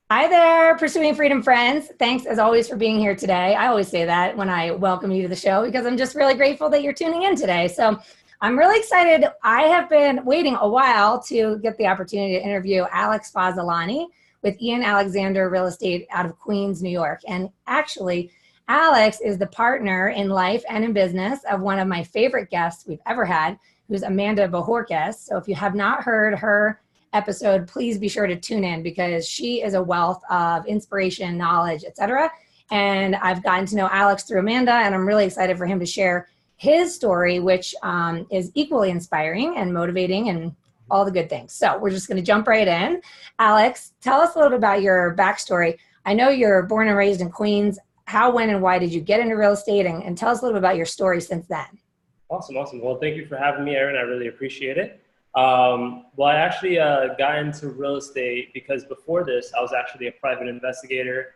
Hi there, Pursuing Freedom friends. Thanks as always for being here today. I always say that when I welcome you to the show because I'm just really grateful that you're tuning in today. So I'm really excited. I have been waiting a while to get the opportunity to interview Alex Fazelani with Ian Alexander Real Estate out of Queens, New York. And actually, Alex is the partner in life and in business of one of my favorite guests we've ever had, who's Amanda Bojorquez. So if you have not heard her episode, please be sure to tune in because she is a wealth of inspiration, knowledge, etc. And I've gotten to know Alex through Amanda, and I'm really excited for him to share his story, which is equally inspiring and motivating and all the good things. So we're just going to jump right in. Alex, tell us a little bit about your backstory. I know you're born and raised in Queens. How, when, and why did you get into real estate? And tell us a little bit about your story since then. Awesome. Well, thank you for having me, Erin. I really appreciate it. I actually got into real estate because before this, I was actually a private investigator,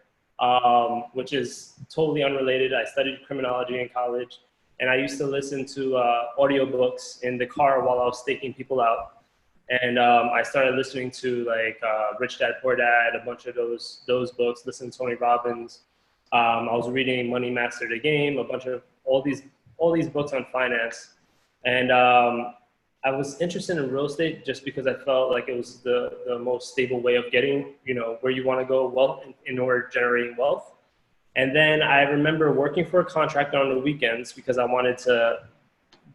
which is totally unrelated. I studied criminology in college, and I used to listen to audiobooks in the car while I was staking people out. And I started listening to Rich Dad Poor Dad, a bunch of those books, listening to Tony Robbins. I was reading Money Master the Game, a bunch of all these books on finance. And I was interested in real estate just because I felt like it was the most stable way of getting, where you want to go wealth in order to generating wealth. And then I remember working for a contractor on the weekends because I wanted to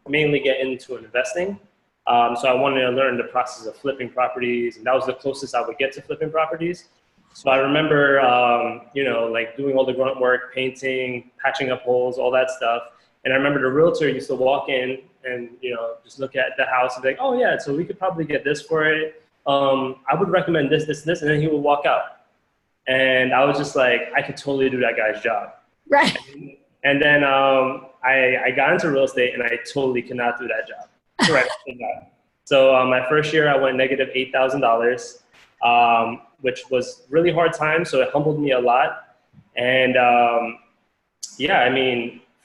mainly get into investing. So I wanted to learn the process of flipping properties, and that was the closest I would get to flipping properties. So I remember, doing all the grunt work, painting, patching up holes, all that stuff. And I remember the realtor used to walk in and, just look at the house and be like, oh yeah, so we could probably get this for it. I would recommend this, and then he would walk out. And I was just like, I could totally do that guy's job. Right. And then I got into real estate and I totally could not do that job. Correct. So my first year I went negative $8,000, which was really hard time. So it humbled me a lot. And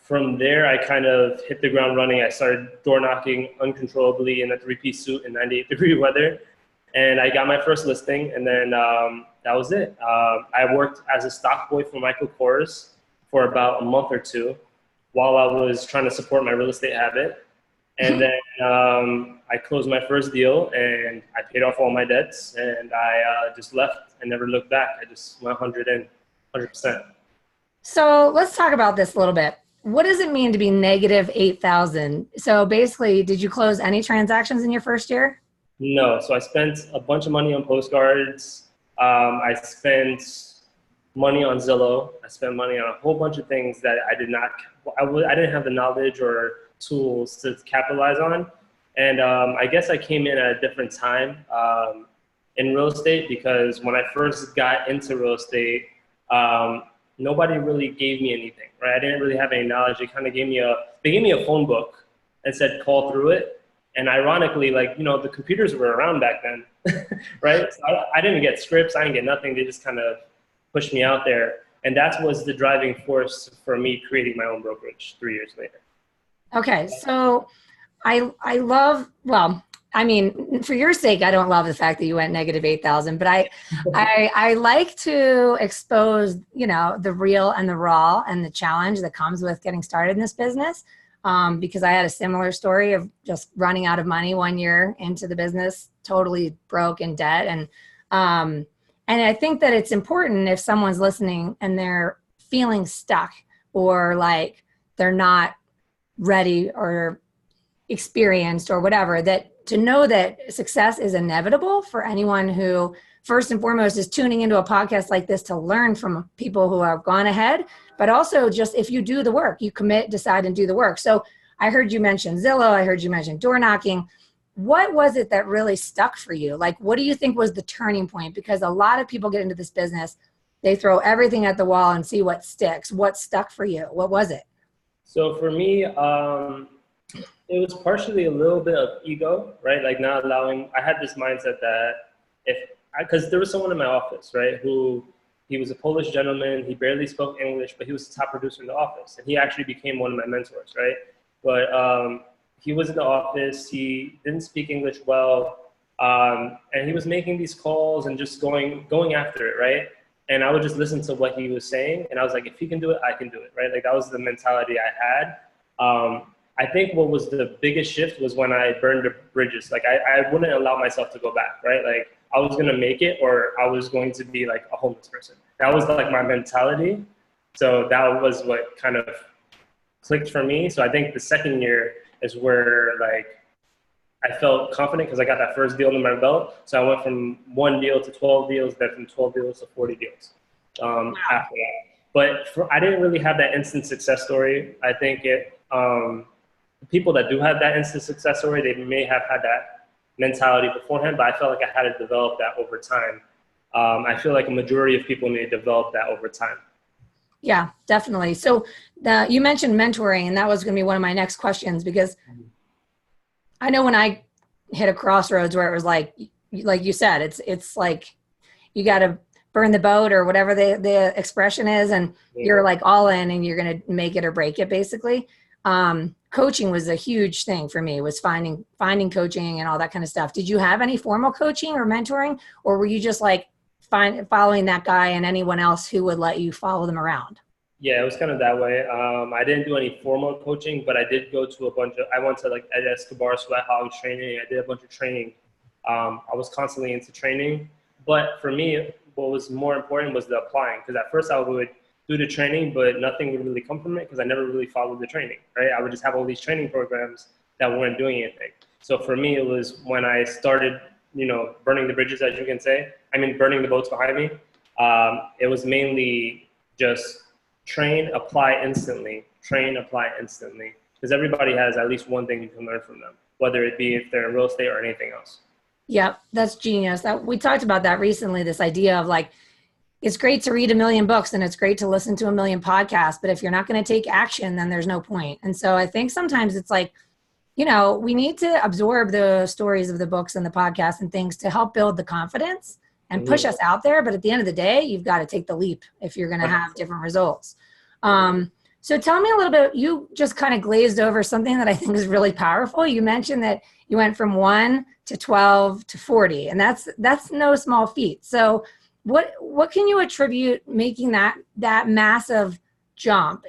from there, I kind of hit the ground running. I started door knocking uncontrollably in a three-piece suit in 98-degree weather. And I got my first listing, and then that was it. I worked as a stock boy for Michael Kors for about a month or two while I was trying to support my real estate habit. And then I closed my first deal, and I paid off all my debts, and I just left and never looked back. I just went 100%. So let's talk about this a little bit. What does it mean to be negative 8,000? So basically, did you close any transactions in your first year? No. So I spent a bunch of money on postcards. I spent money on Zillow. I spent money on a whole bunch of things that I didn't have the knowledge or tools to capitalize on. And I guess I came in at a different time in real estate because when I first got into real estate, nobody really gave me anything, right? I didn't really have any knowledge. They kind of gave me a phone book and said, call through it. And ironically, the computers were around back then, right? So I didn't get scripts. I didn't get nothing. They just kind of pushed me out there. And that was the driving force for me creating my own brokerage 3 years later. Okay. So I love, for your sake, I don't love the fact that you went negative 8,000, but I like to expose, the real and the raw and the challenge that comes with getting started in this business. Because I had a similar story of just running out of money 1 year into the business, totally broke in debt. And I think that it's important if someone's listening and they're feeling stuck or like they're not ready or experienced or whatever, that to know that success is inevitable for anyone who first and foremost is tuning into a podcast like this to learn from people who have gone ahead, but also just if you do the work, you commit, decide, and do the work. So I heard you mention Zillow. I heard you mention door knocking. What was it that really stuck for you? Like, what do you think was the turning point? Because a lot of people get into this business, they throw everything at the wall and see what sticks. What stuck for you? What was it? So for me, it was partially a little bit of ego, right? Like not allowing, I had this mindset that because there was someone in my office, right, he was a Polish gentleman, he barely spoke English, but he was the top producer in the office. And he actually became one of my mentors, right? But he was in the office, he didn't speak English well, and he was making these calls and just going after it, right? and I would just listen to what he was saying. And I was like, if he can do it, I can do it, right? Like that was the mentality I had. I think what was the biggest shift was when I burned the bridges. Like I wouldn't allow myself to go back, right? Like I was going to make it or I was going to be like a homeless person. That was like my mentality. So that was what kind of clicked for me. So I think the second year is where like I felt confident because I got that first deal in my belt. So I went from 1 deal to 12 deals, then from 12 deals to 40 deals after that. But I didn't really have that instant success story. I think people that do have that instant success story, they may have had that mentality beforehand, but I felt like I had to develop that over time. I feel like a majority of people need to develop that over time. Yeah, definitely. So you mentioned mentoring, and that was going to be one of my next questions, because I know when I hit a crossroads where it was like you said, it's like you got to burn the boat or whatever the expression is, and you're like all in and you're going to make it or break it basically. Coaching was a huge thing for me, was finding coaching and all that kind of stuff. Did you have any formal coaching or mentoring, or were you just like following that guy and anyone else who would let you follow them around? Yeah, it was kind of that way. I didn't do any formal coaching, but I did go to I went to like Ed Escobar Sweat Hogs training. I did a bunch of training. I was constantly into training, but for me, what was more important was the applying. Because at first I would do the training, but nothing would really come from it because I never really followed the training, right? I would just have all these training programs that weren't doing anything. So for me, it was when I started, burning the bridges, as you can say. I mean, burning the boats behind me. It was mainly just train, apply instantly. Train, apply instantly. Because everybody has at least one thing you can learn from them, whether it be if they're in real estate or anything else. Yep, that's genius. We talked about that recently, this idea of like, it's great to read 1 million books and it's great to listen to 1 million podcasts, but if you're not going to take action, then there's no point. And so I think sometimes it's like, we need to absorb the stories of the books and the podcasts and things to help build the confidence and push us out there. But at the end of the day, you've got to take the leap if you're going to have different results. So tell me a little bit, you just kind of glazed over something that I think is really powerful. You mentioned that you went from 1 to 12 to 40, and that's no small feat. So what can you attribute making that massive jump?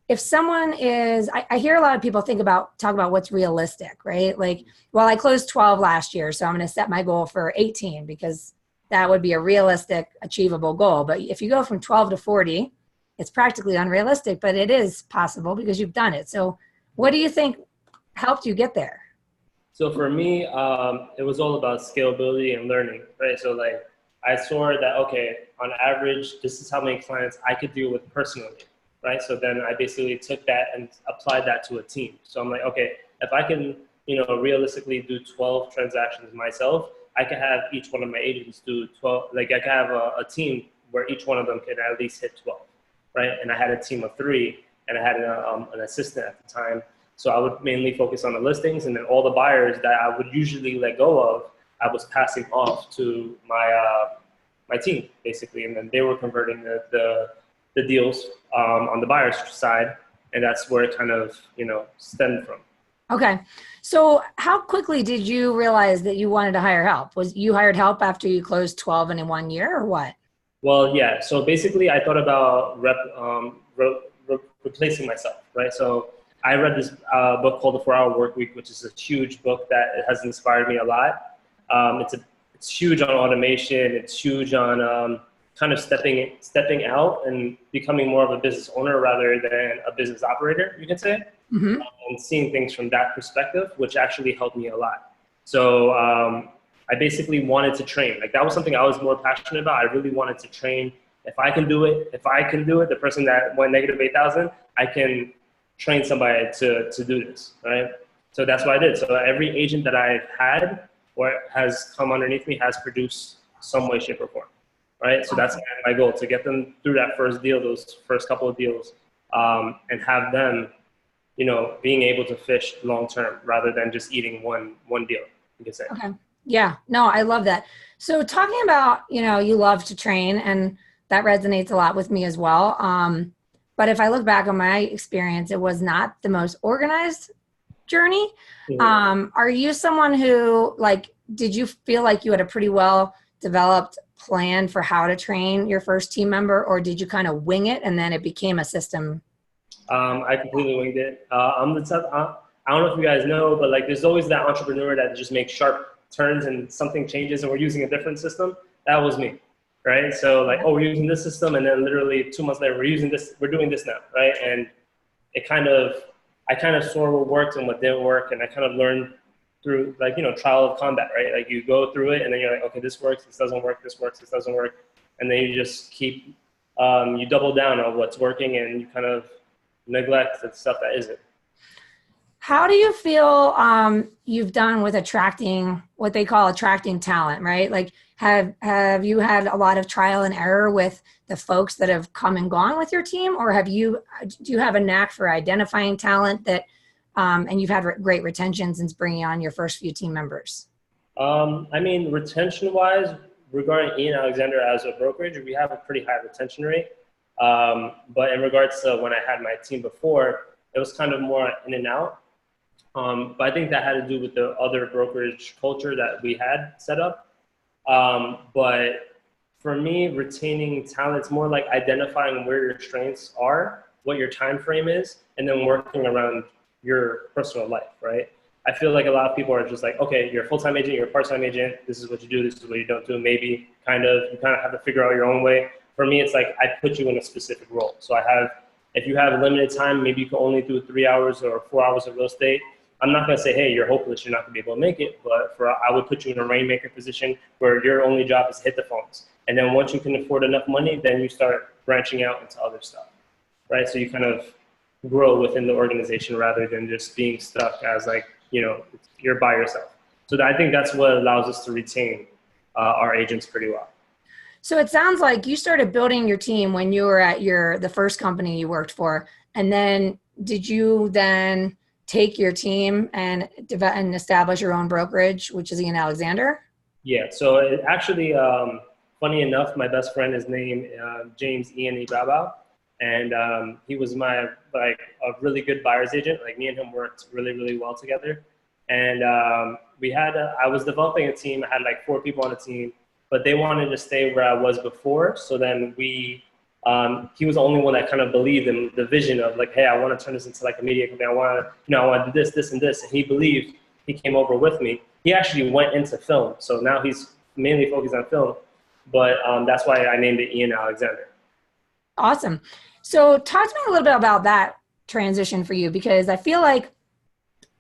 If someone is, I hear a lot of people talk about what's realistic, right? Like, well, I closed 12 last year, so I'm going to set my goal for 18 because that would be a realistic, achievable goal. But if you go from 12 to 40, it's practically unrealistic, but it is possible because you've done it. So what do you think helped you get there? So for me, it was all about scalability and learning, right? So like I saw that, okay, on average, this is how many clients I could deal with personally, right? So then I basically took that and applied that to a team. So I'm like, okay, if I can, realistically do 12 transactions myself, I could have each one of my agents do 12, like I could have a team where each one of them could at least hit 12, right? And I had a team of 3 and I had an assistant at the time. So I would mainly focus on the listings, and then all the buyers that I would usually let go of, I was passing off to my team basically. And then they were converting the deals on the buyer's side. And that's where it kind of, stemmed from. Okay. So how quickly did you realize that you wanted to hire help? Was you hired help after you closed 12 in 1 year or what? Well, yeah. So basically I thought about replacing myself, right? So I read this book called The 4-Hour Workweek, which is a huge book that has inspired me a lot. It's huge on automation. It's huge on kind of stepping out and becoming more of a business owner rather than a business operator, you can say, and seeing things from that perspective, which actually helped me a lot. So I basically wanted to train. Like that was something I was more passionate about. I really wanted to train. If I can do it, the person that went negative 8,000, I can train somebody to do this, right? So that's what I did. So every agent that I've had or has come underneath me has produced some way, shape, or form, right? So that's my goal, to get them through that first deal, those first couple of deals, and have them, being able to fish long term rather than just eating one deal, you can say. Okay. Yeah, no, I love that. So talking about, you love to train, and that resonates a lot with me as well. But if I look back on my experience, it was not the most organized journey. Are you someone who, like, did you feel like you had a pretty well developed plan for how to train your first team member, or did you kind of wing it and then it became a system? I completely winged it. I'm the type, I don't know if you guys know, but like there's always that entrepreneur that just makes sharp turns and something changes and we're using a different system. That was me, right? So like, oh, we're using this system, and then literally 2 months later, we're doing this now, right? And I kind of saw what worked and what didn't work, and I kind of learned through like, trial of combat, right? Like you go through it and then you're like, okay, this works, this doesn't work, this works, this doesn't work. And then you just keep, you double down on what's working and you kind of neglect the stuff that isn't. How do you feel you've done with attracting what they call attracting talent, right? Like have you had a lot of trial and error with the folks that have come and gone with your team, or do you have a knack for identifying talent that and you've had great retention since bringing on your first few team members? I mean, retention wise, regarding Ian Alexander as a brokerage, we have a pretty high retention rate. But in regards to when I had my team before, it was kind of more in and out. But I think that had to do with the other brokerage culture that we had set up. But for me, retaining talent, it's more like identifying where your strengths are, what your time frame is, and then working around your personal life, right? I feel like a lot of people are just like, okay, you're a full-time agent, you're a part-time agent, this is what you do, this is what you don't do. Maybe you kind of have to figure out your own way. For me, it's like I put you in a specific role. So if you have limited time, maybe you can only do 3 hours or 4 hours of real estate. I'm not going to say, hey, you're hopeless, you're not going to be able to make it, but I would put you in a rainmaker position where your only job is to hit the phones. And then once you can afford enough money, then you start branching out into other stuff, right? So you kind of grow within the organization rather than just being stuck as like, you're by yourself. So I think that's what allows us to retain our agents pretty well. So it sounds like you started building your team when you were at the first company you worked for. And then did you then take your team and establish your own brokerage, which is Ian Alexander? Yeah. So it actually, funny enough, my best friend is named James Ian Ibaba. And he was a really good buyer's agent. Like me and him worked really, really well together. And I was developing a team. I had like 4 people on the team, but they wanted to stay where I was before. So then he was the only one that kind of believed in the vision of like, hey, I want to turn this into like a media company. I want to do this, this, and this. And he believed. He came over with me. He actually went into film. So now he's mainly focused on film. But that's why I named it Ian Alexander. Awesome. So talk to me a little bit about that transition for you, because I feel like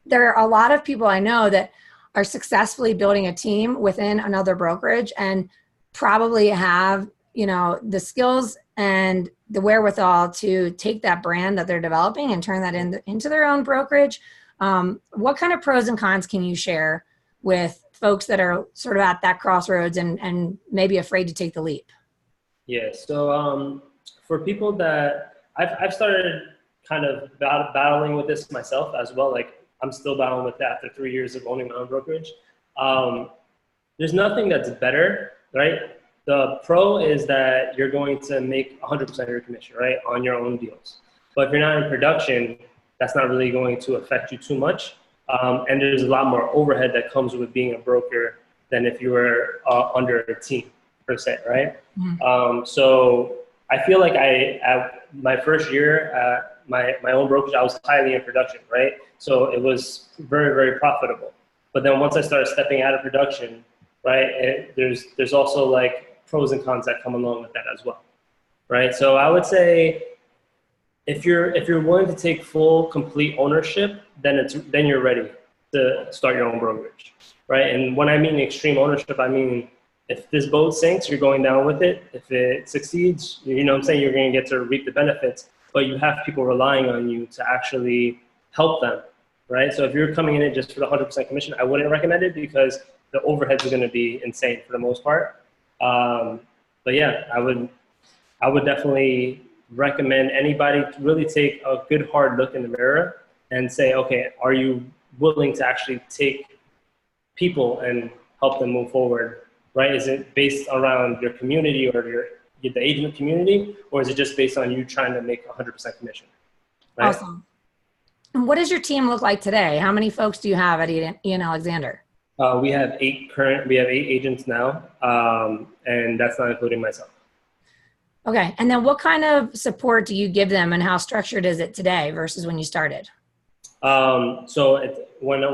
there are a lot of people I know that are successfully building a team within another brokerage and probably have, the skills and the wherewithal to take that brand that they're developing and turn that into their own brokerage. What kind of pros and cons can you share with folks that are sort of at that crossroads and maybe afraid to take the leap? Yeah. So for people that I've started kind of battling with this myself as well. Like I'm still battling with that after 3 years of owning my own brokerage. There's nothing that's better, right? The pro is that you're going to make 100% of your commission, right, on your own deals. But if you're not in production, that's not really going to affect you too much. And there's a lot more overhead that comes with being a broker than if you were under a team per se, right? Mm-hmm. So I feel like at my first year at my own brokerage, I was highly in production, right? So it was very, very profitable. But then once I started stepping out of production, right, there's also like pros and cons that come along with that as well, right? So I would say if you're willing to take full, complete ownership, then you're ready to start your own brokerage, right? And when I mean extreme ownership, I mean if this boat sinks, you're going down with it. If it succeeds, you know what I'm saying, you're going to get to reap the benefits, but you have people relying on you to actually help them, right? So if you're coming in it just for the 100% commission, I wouldn't recommend it because the overheads are going to be insane for the most part. But yeah, I would definitely recommend anybody to really take a good hard look in the mirror and say, okay, are you willing to actually take people and help them move forward, right? Is it based around your community or the agent community, or is it just based on you trying to make 100% commission? Right? Awesome. And what does your team look like today? How many folks do you have at Ian Alexander? We have we have 8 agents now, and that's not including myself. Okay. And then what kind of support do you give them and how structured is it today versus when you started? When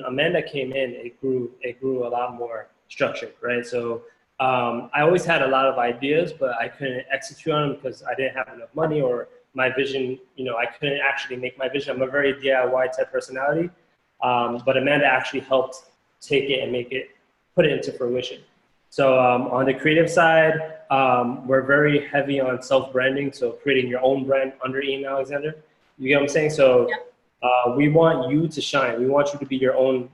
Amanda came in, it grew a lot more structured, right? So I always had a lot of ideas, but I couldn't execute on them because I didn't have enough money or my vision, I couldn't actually make my vision. I'm a very DIY type personality. But Amanda actually helped take it and put it into fruition. So on the creative side, we're very heavy on self-branding. So creating your own brand under Ian Alexander. You get what I'm saying? So we want you to shine. We want you to be your own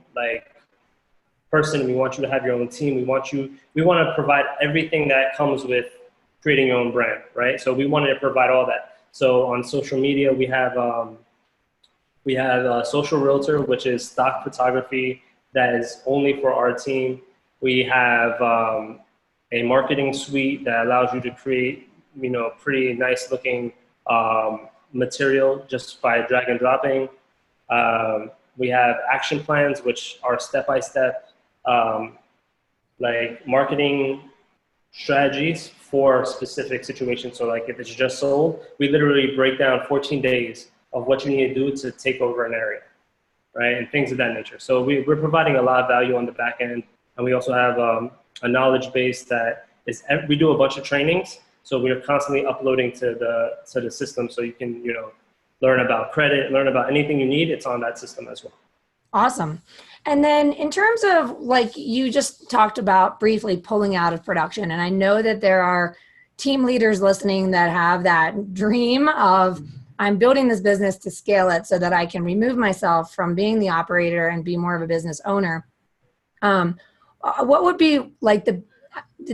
person. We want you to have your own team. We want to provide everything that comes with creating your own brand, right? So we wanted to provide all that. So on social media, we have a social realtor, which is stock photography that is only for our team. We have a marketing suite that allows you to create, pretty nice looking material just by drag and dropping. We have action plans, which are step-by-step, marketing strategies for specific situations. So if it's just sold, we literally break down 14 days of what you need to do to take over an area, right? And things of that nature. So we're providing a lot of value on the back end. And we also have a knowledge base that we do a bunch of trainings. So we're constantly uploading to the system. So you can, learn about credit, learn about anything you need. It's on that system as well. Awesome. And then in terms of you just talked about briefly pulling out of production, and I know that there are team leaders listening that have that dream of I'm building this business to scale it so that I can remove myself from being the operator and be more of a business owner. What would be the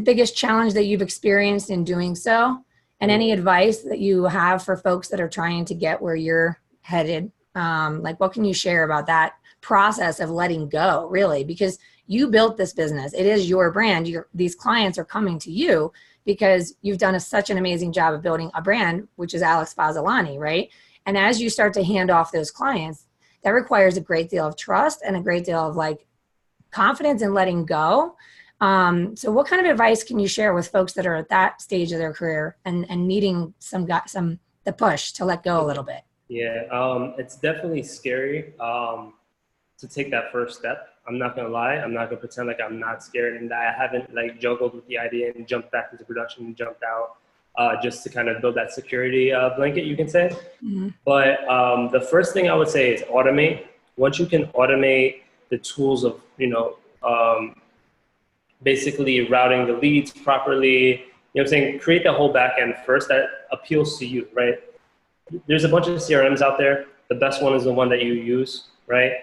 biggest challenge that you've experienced in doing so? And any advice that you have for folks that are trying to get where you're headed? What can you share about that process of letting go, really? Because you built this business. It is your brand. These clients are coming to you because you've done such an amazing job of building a brand, which is Alex Fazelani, right? And as you start to hand off those clients, that requires a great deal of trust and a great deal of confidence in letting go. So what kind of advice can you share with folks that are at that stage of their career and needing the push to let go a little bit? Yeah, it's definitely scary to take that first step. I'm not gonna lie. I'm not gonna pretend like I'm not scared and that I haven't juggled with the idea and jumped back into production and jumped out just to kind of build that security blanket, you can say. Mm-hmm. But the first thing I would say is automate. Once you can automate the tools of, basically routing the leads properly, create the whole back end first that appeals to you, right? There's a bunch of CRMs out there. The best one is the one that you use, right?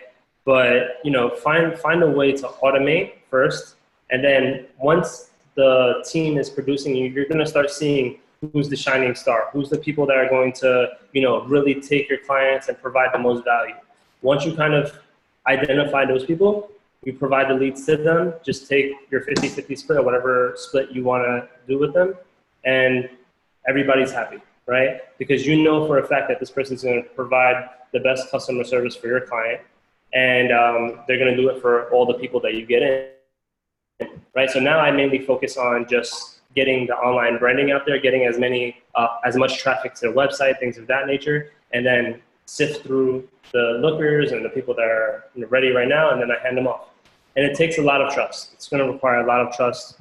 But, find a way to automate first. And then once the team is producing, you're going to start seeing who's the shining star, who's the people that are going to, really take your clients and provide the most value. Once you kind of identify those people, you provide the leads to them, just take your 50-50 split or whatever split you want to do with them, and everybody's happy, right? Because for a fact that this person's going to provide the best customer service for your client, and they're going to do it for all the people that you get in, right? So now I mainly focus on just getting the online branding out there, getting as much traffic to the website, things of that nature, and then sift through the lookers and the people that are ready right now, and then I hand them off. And it takes a lot of trust. It's going to require a lot of trust.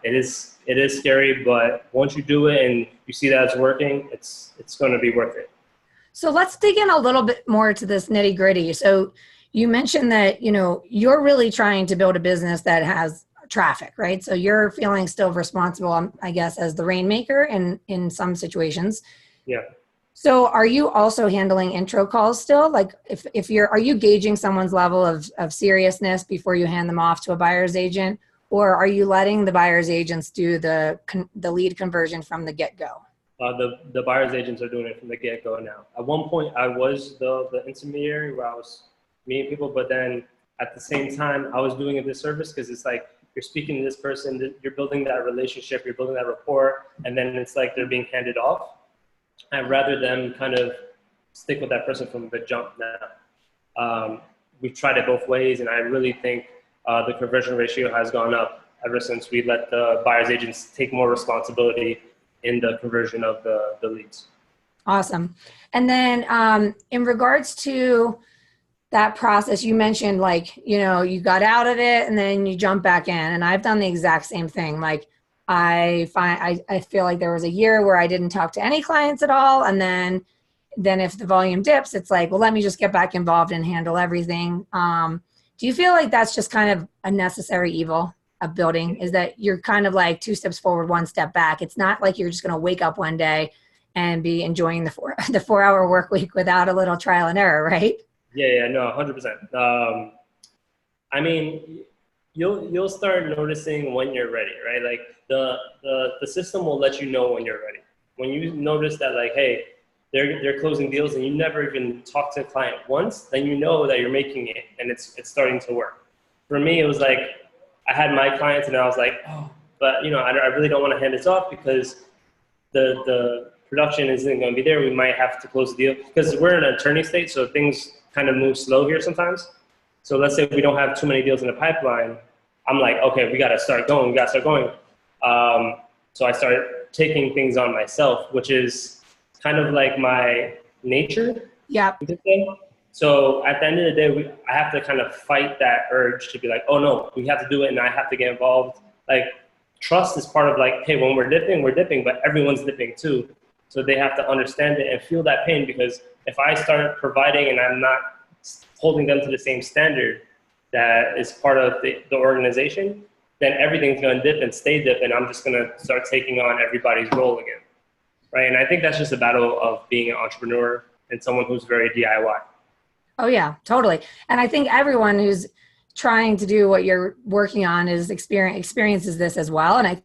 It is scary, but once you do it and you see that it's working, it's going to be worth it. So let's dig in a little bit more to this nitty gritty. So you mentioned that, you're really trying to build a business that has traffic, right? So you're feeling still responsible, I guess, as the rainmaker in some situations. Yeah. So are you also handling intro calls still? Are you gauging someone's level of seriousness before you hand them off to a buyer's agent? Or are you letting the buyer's agents do the lead conversion from the get-go? The buyer's agents are doing it from the get-go now. At one point, I was the intermediary where I was meeting people, but then at the same time, I was doing a disservice because it's you're speaking to this person, you're building that relationship, you're building that rapport, and then it's they're being handed off. I'd rather them kind of stick with that person from the jump now. We've tried it both ways, and I really think the conversion ratio has gone up ever since we let the buyer's agents take more responsibility in the conversion of the leads. Awesome. And then in regards to that process, you mentioned like, you know, you got out of it and then you jump back in. And I've done the exact same thing. Like I feel like there was a year where I didn't talk to any clients at all. And then if the volume dips, it's like, well, let me just get back involved and handle everything. Do you feel like that's just kind of a necessary evil of building, is that you're kind of like 2 steps forward, 1 step back? It's not like you're just going to wake up one day and be enjoying the 4-hour work week without a little trial and error, right? Yeah, no, 100%. I mean, you'll start noticing when you're ready, right? Like the system will let you know when you're ready. When you notice that, like, hey, they're closing deals and you never even talk to a client once, then you know that you're making it and it's starting to work. For me, it was like I had my clients and I was like, oh, but you know, I really don't want to hand this off because the production isn't going to be there. We might have to close the deal because we're in an attorney state, so things kind of move slow here sometimes. So let's say we don't have too many deals in the pipeline. I'm like, okay, we got to start going. So I started taking things on myself, which is kind of like my nature. Yeah. So at the end of the day, I have to kind of fight that urge to be like, oh no, we have to do it and I have to get involved. Like trust is part of like, hey, when we're dipping, but everyone's dipping too. So they have to understand it and feel that pain, because if I start providing and I'm not holding them to the same standard that is part of the organization, then everything's going to dip and stay dip, and I'm just going to start taking on everybody's role again, right? And I think that's just a battle of being an entrepreneur and someone who's very DIY. Oh yeah, totally. And I think everyone who's trying to do what you're working on is experiences this as well. And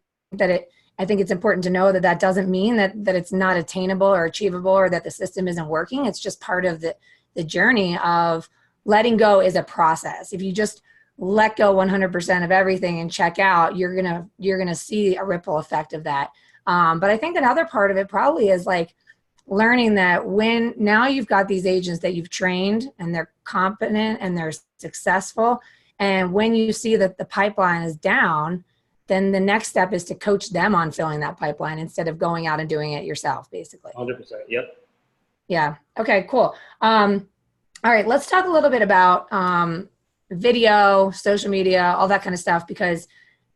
I think it's important to know that that doesn't mean that it's not attainable or achievable or that the system isn't working. It's just part of the journey of letting go is a process. If you just let go 100% of everything and check out, you're gonna see a ripple effect of that. But I think another part of it probably is like learning that when now you've got these agents that you've trained and they're competent and they're successful, and when you see that the pipeline is down, then the next step is to coach them on filling that pipeline instead of going out and doing it yourself, basically. 100%. Yep. Yeah. Okay, cool. All right, let's talk a little bit about video, social media, all that kind of stuff, because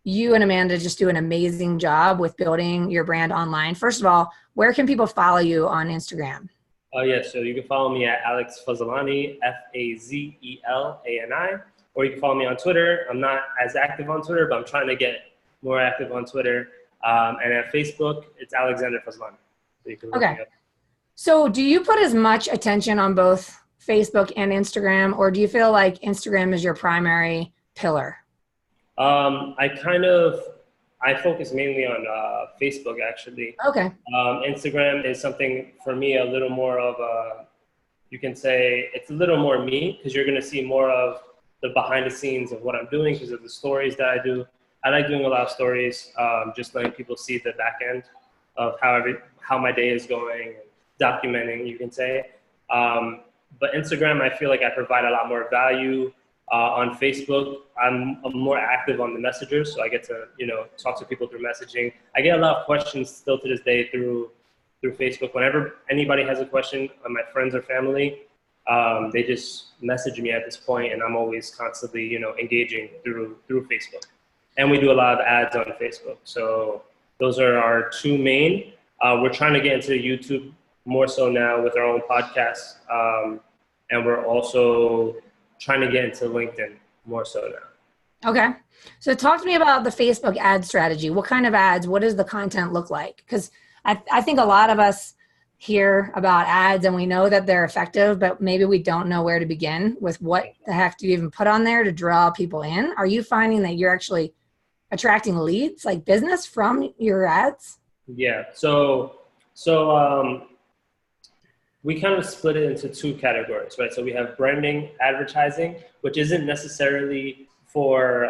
you and Amanda just do an amazing job with building your brand online. First of all, where can people follow you on Instagram? Yes, so you can follow me at Alex Fazelani, Fazelani, or you can follow me on Twitter. I'm not as active on Twitter, but I'm trying to get more active on Twitter. And at Facebook, it's Alexander Fazelani. So you can look me up. So do you put as much attention on both Facebook and Instagram, or do you feel like Instagram is your primary pillar? I focus mainly on Facebook, actually. Okay. Instagram is something for me a little more of you can say it's a little more me, because you're going to see more of the behind the scenes of what I'm doing because of the stories that I do. I like doing a lot of stories, just letting people see the back end of how my day is going, and documenting, you can say. But Instagram, I feel like I provide a lot more value. On Facebook, I'm more active on the messengers, so I get to talk to people through messaging. I get a lot of questions still to this day through Facebook. Whenever anybody has a question, my friends or family, they just message me at this point, and I'm always constantly engaging through Facebook. And we do a lot of ads on Facebook. So those are our two main. We're trying to get into YouTube more so now with our own podcast, and we're also trying to get into LinkedIn more so now. Okay. So talk to me about the Facebook ad strategy. What kind of ads? What does the content look like? Because I think a lot of us hear about ads and we know that they're effective, but maybe we don't know where to begin with. What the heck do you even put on there to draw people in? Are you finding that you're actually attracting leads, like business, from your ads? Yeah. So we kind of split it into two categories, right? So we have branding, advertising, which isn't necessarily for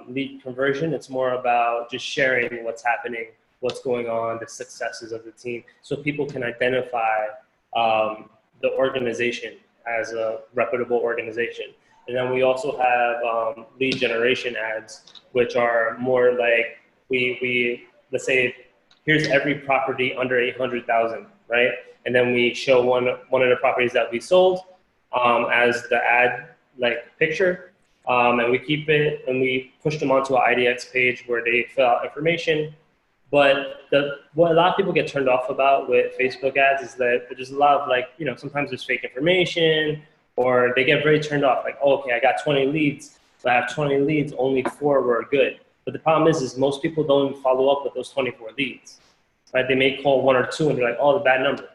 lead conversion. It's more about just sharing what's happening, what's going on, the successes of the team, so people can identify the organization as a reputable organization. And then we also have lead generation ads, which are more like we let's say here's every property under 800,000, right? And then we show one of the properties that we sold as the ad like picture, and we keep it and we push them onto an IDX page where they fill out information. But what a lot of people get turned off about with Facebook ads is that there's a lot of like, sometimes there's fake information, or they get very turned off. Like, oh, okay, I got 20 leads, but I have 20 leads, only 4 were good. But the problem is most people don't even follow up with those 24 leads, right? They may call 1 or 2 and they're like, oh, the bad number,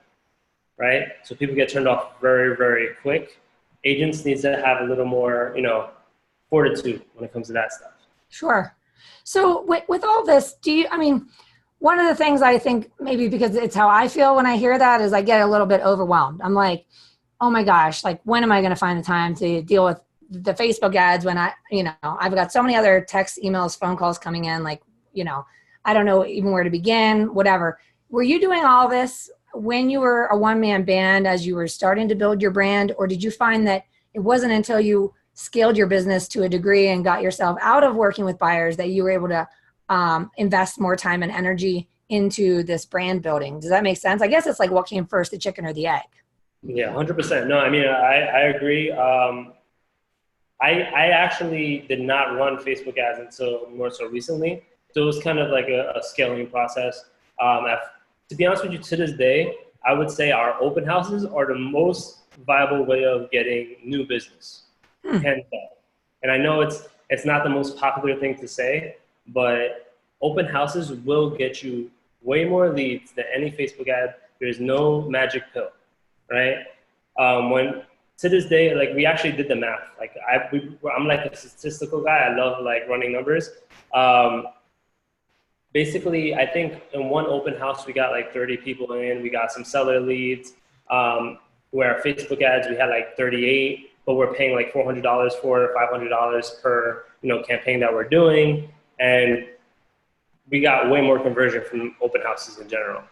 right? So people get turned off very, very quick. Agents need to have a little more, fortitude when it comes to that stuff. Sure. So with all this, one of the things I think, maybe because it's how I feel when I hear that, is I get a little bit overwhelmed. I'm like, oh my gosh, like when am I going to find the time to deal with the Facebook ads when I've got so many other texts, emails, phone calls coming in, like, I don't know even where to begin, whatever. Were you doing all this when you were a one-man band as you were starting to build your brand, or did you find that it wasn't until you scaled your business to a degree and got yourself out of working with buyers that you were able to invest more time and energy into this brand building? Does that make sense? I guess it's like what came first, the chicken or the egg? Yeah, 100%. No, I agree. I actually did not run Facebook ads until more so recently. So it was kind of like a scaling process. To be honest with you, to this day, I would say our open houses are the most viable way of getting new business. Hands down. And I know it's not the most popular thing to say, but open houses will get you way more leads than any Facebook ad. There's no magic pill, right? When to this day, like we actually did the math. Like I'm like a statistical guy. I love like running numbers. Basically, I think in one open house we got like 30 people in. We got some seller leads. Where our Facebook ads we had like 38, but we're paying like $400 for $500 per campaign that we're doing. And we got way more conversion from open houses in general.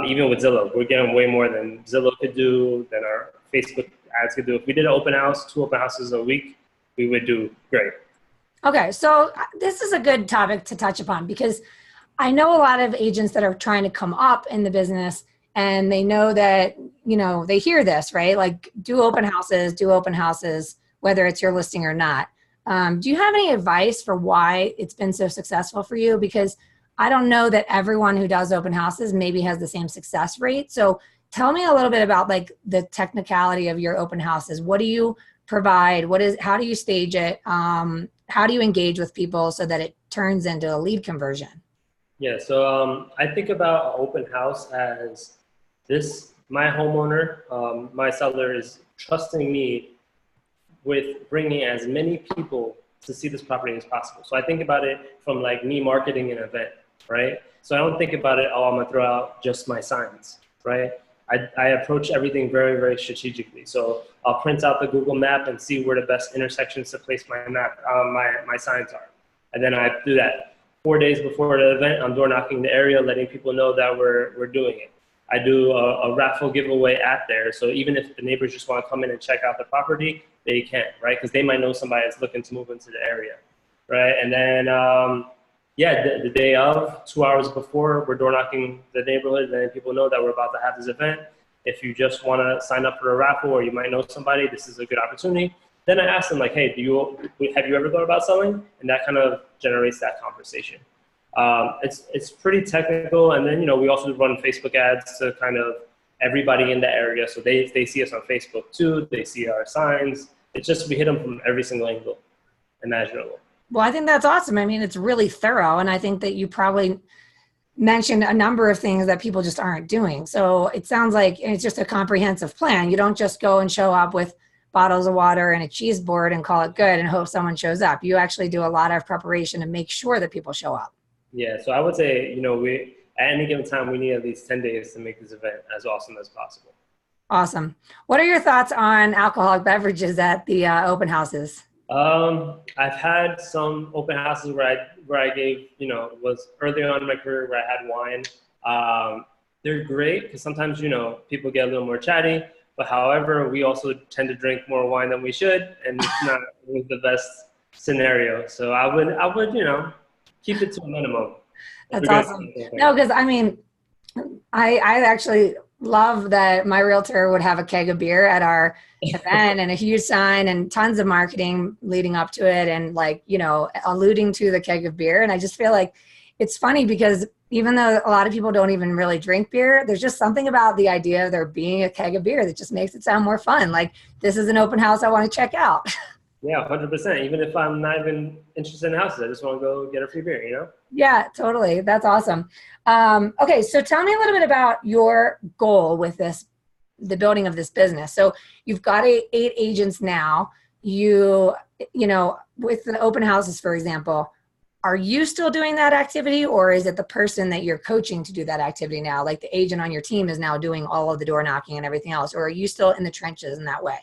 Even with Zillow, we're getting way more than Zillow could do, than our Facebook ads could do. If we did an open house, 2 open houses a week, we would do great. Okay, so this is a good topic to touch upon, because I know a lot of agents that are trying to come up in the business, and they know that, they hear this, right? Like do open houses, whether it's your listing or not. Do you have any advice for why it's been so successful for you? Because I don't know that everyone who does open houses maybe has the same success rate. So tell me a little bit about like the technicality of your open houses. What do you provide? How do you stage it? How do you engage with people so that it turns into a lead conversion? Yeah, so I think about an open house as my homeowner, my seller is trusting me with bringing as many people to see this property as possible. So I think about it from like me marketing an event, right? So I don't think about it, oh, I'm gonna throw out just my signs, right? I approach everything very, very strategically. So I'll print out the Google map and see where the best intersections to place my map, my signs are. And then I do that. 4 days before the event, I'm door knocking the area, letting people know that we're doing it. I do a raffle giveaway at there. So even if the neighbors just want to come in and check out the property, they can, right? Because they might know somebody that's looking to move into the area, right? And then, the day of, 2 hours before, we're door knocking the neighborhood, and then people know that we're about to have this event. If you just want to sign up for a raffle, or you might know somebody, this is a good opportunity. Then I ask them like, hey, have you ever thought about selling? And that kind of generates that conversation. It's pretty technical. And then, we also run Facebook ads to kind of everybody in the area. So they see us on Facebook too. They see our signs. It's just, we hit them from every single angle imaginable. Well, I think that's awesome. I mean, it's really thorough. And I think that you probably mentioned a number of things that people just aren't doing. So it sounds like it's just a comprehensive plan. You don't just go and show up with bottles of water and a cheese board and call it good and hope someone shows up. You actually do a lot of preparation to make sure that people show up. Yeah, so I would say, at any given time, we need at least 10 days to make this event as awesome as possible. Awesome. What are your thoughts on alcoholic beverages at the open houses? I've had some open houses where I gave, was earlier on in my career where I had wine. They're great because sometimes, people get a little more chatty, But however, we also tend to drink more wine than we should, and it's not always the best scenario. So I would, keep it to a minimum. That's awesome. No, because I mean, I actually love that my realtor would have a keg of beer at our event and a huge sign and tons of marketing leading up to it and like, alluding to the keg of beer. And I just feel like it's funny because even though a lot of people don't even really drink beer, there's just something about the idea of there being a keg of beer that just makes it sound more fun. Like, this is an open house I want to check out. Yeah, 100%. Even if I'm not even interested in houses, I just want to go get a free beer, Yeah, totally. That's awesome. Okay, so tell me a little bit about your goal with the building of this business. So you've got 8 agents now. With the open houses, for example, are you still doing that activity, or is it the person that you're coaching to do that activity now? Like the agent on your team is now doing all of the door knocking and everything else, or are you still in the trenches in that way?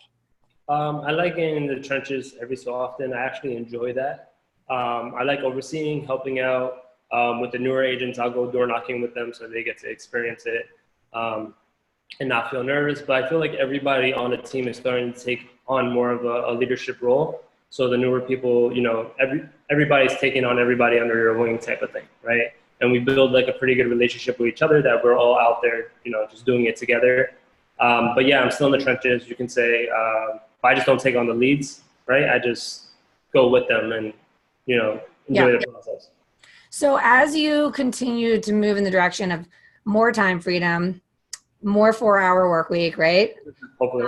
I like getting in the trenches every so often. I actually enjoy that. I like overseeing, helping out with the newer agents. I'll go door knocking with them so they get to experience it and not feel nervous. But I feel like everybody on the team is starting to take on more of a leadership role. So the newer people, everybody's taking on everybody under your wing type of thing, right? And we build like a pretty good relationship with each other that we're all out there, just doing it together. But yeah, I'm still in the trenches, you can say. I just don't take on the leads, right? I just go with them and, enjoy the process. So as you continue to move in the direction of more time freedom, more 4-hour work week, right? Hopefully.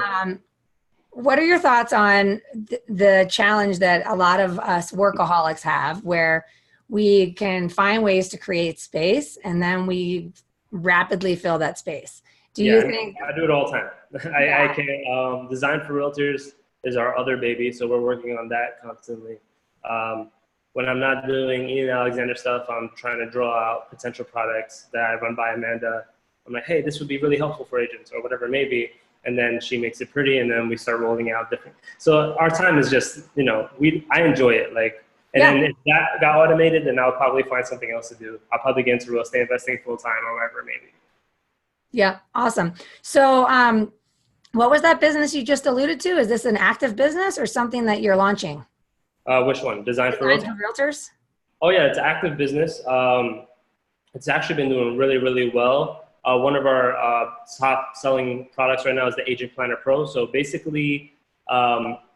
What are your thoughts on the challenge that a lot of us workaholics have, where we can find ways to create space and then we rapidly fill that space? Do you think? I do it all the time. I can. Design for Realtors is our other baby, so we're working on that constantly. When I'm not doing Ian Alexander stuff, I'm trying to draw out potential products that I run by Amanda. I'm like, hey, this would be really helpful for agents or whatever it may be. And then she makes it pretty, and then we start rolling out different. So our time is just, I enjoy it. Then if that got automated, then I'll probably find something else to do. I'll probably get into real estate investing full time or whatever it may be. Yeah, awesome. So what was that business you just alluded to? Is this an active business or something that you're launching? Which one? Design for Realtors? Oh yeah, it's an active business. It's actually been doing really, really well. One of our top selling products right now is the Agent Planner Pro. So basically,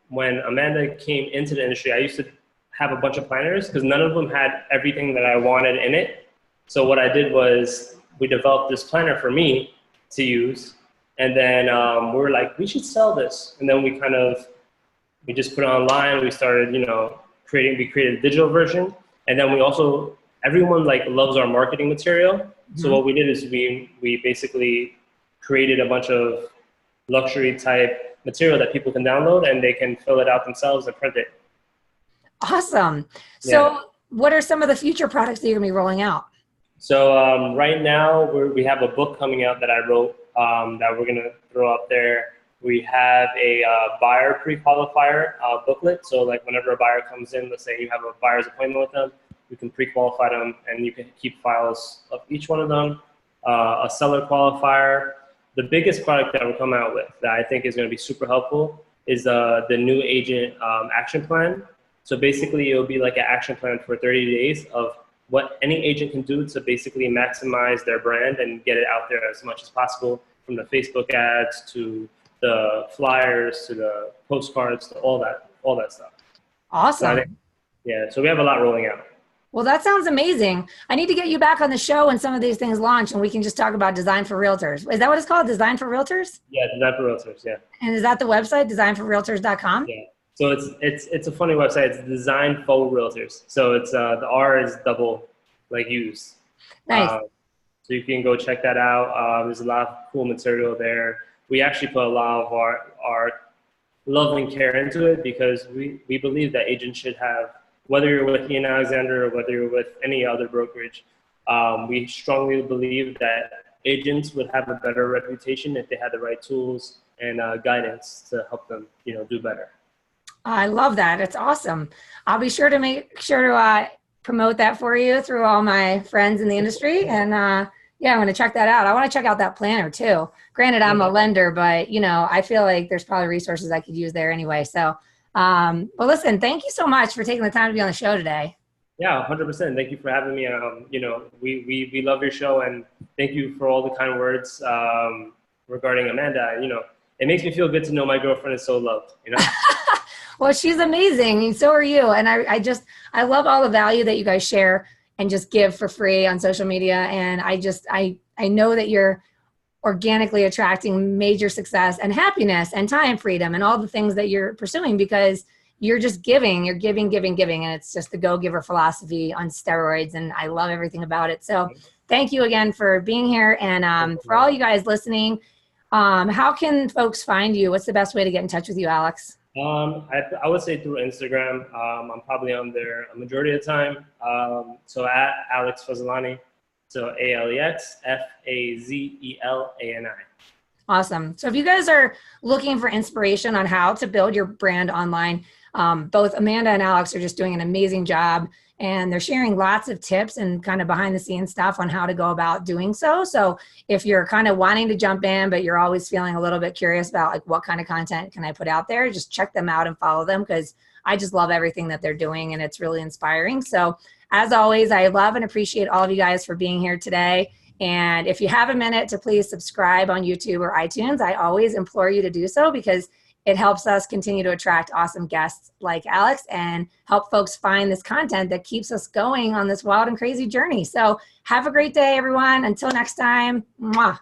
when Amanda came into the industry, I used to have a bunch of planners because none of them had everything that I wanted in it. So what I did was we developed this planner for me to use. And then we were like, we should sell this. And then we just put it online. We started, we created a digital version. And then everyone loves our marketing material. Mm-hmm. So what we did is we basically created a bunch of luxury type material that people can download and they can fill it out themselves and print it. Awesome. So what are some of the future products that you're gonna be rolling out? So right now we have a book coming out that I wrote that we're gonna throw up there. We have a buyer pre-qualifier booklet. So whenever a buyer comes in, let's say you have a buyer's appointment with them, you can pre-qualify them and you can keep files of each one of them. A seller qualifier. The biggest product that we're coming out with that I think is gonna be super helpful is the new agent action plan. So basically it'll be like an action plan for 30 days of what any agent can do to basically maximize their brand and get it out there as much as possible, from the Facebook ads to the flyers to the postcards to all that stuff. Awesome. So we have a lot rolling out. Well, that sounds amazing. I need to get you back on the show when some of these things launch and we can just talk about Design for Realtors. Is that what it's called? Design for Realtors? Yeah, Design for Realtors, yeah. And is that the website, designforrealtors.com? Yeah. So it's a funny website. It's Design for Realtors. So it's the R is double used. Nice. So you can go check that out. There's a lot of cool material there. We actually put a lot of our love and care into it because we believe that agents should have, whether you're with Ian Alexander or whether you're with any other brokerage, we strongly believe that agents would have a better reputation if they had the right tools and guidance to help them, do better. I love that. It's awesome. I'll be sure to make sure to promote that for you through all my friends in the industry. And Yeah, I'm going to check that out. I want to check out that planner too. Granted, I'm a lender, but you know, I feel like there's probably resources I could use there anyway. So, well, listen, thank you so much for taking the time to be on the show today. Yeah, 100%. Thank you for having me. You know, we love your show, and thank you for all the kind words regarding Amanda. You know, it makes me feel good to know my girlfriend is so loved, you know? Well, she's amazing, and so are you. And I love all the value that you guys share and just give for free on social media. And I know that you're organically attracting major success and happiness and time freedom and all the things that you're pursuing because you're just giving, you're giving, giving, giving. And it's just the go-giver philosophy on steroids. And I love everything about it. So thank you again for being here. And for all you guys listening, how can folks find you? What's the best way to get in touch with you, Alex? I would say through Instagram. I'm probably on there a majority of the time. So at Alex Fazelani. So AlexFazelani. Awesome. So if you guys are looking for inspiration on how to build your brand online, both Amanda and Alex are just doing an amazing job, and they're sharing lots of tips and kind of behind the scenes stuff on how to go about doing so. So if you're kind of wanting to jump in, but you're always feeling a little bit curious about like what kind of content can I put out there, just check them out and follow them because I just love everything that they're doing and it's really inspiring. So as always, I love and appreciate all of you guys for being here today. And if you have a minute to please subscribe on YouTube or iTunes, I always implore you to do so because it helps us continue to attract awesome guests like Alex and help folks find this content that keeps us going on this wild and crazy journey. So have a great day, everyone. Until next time. Mwah.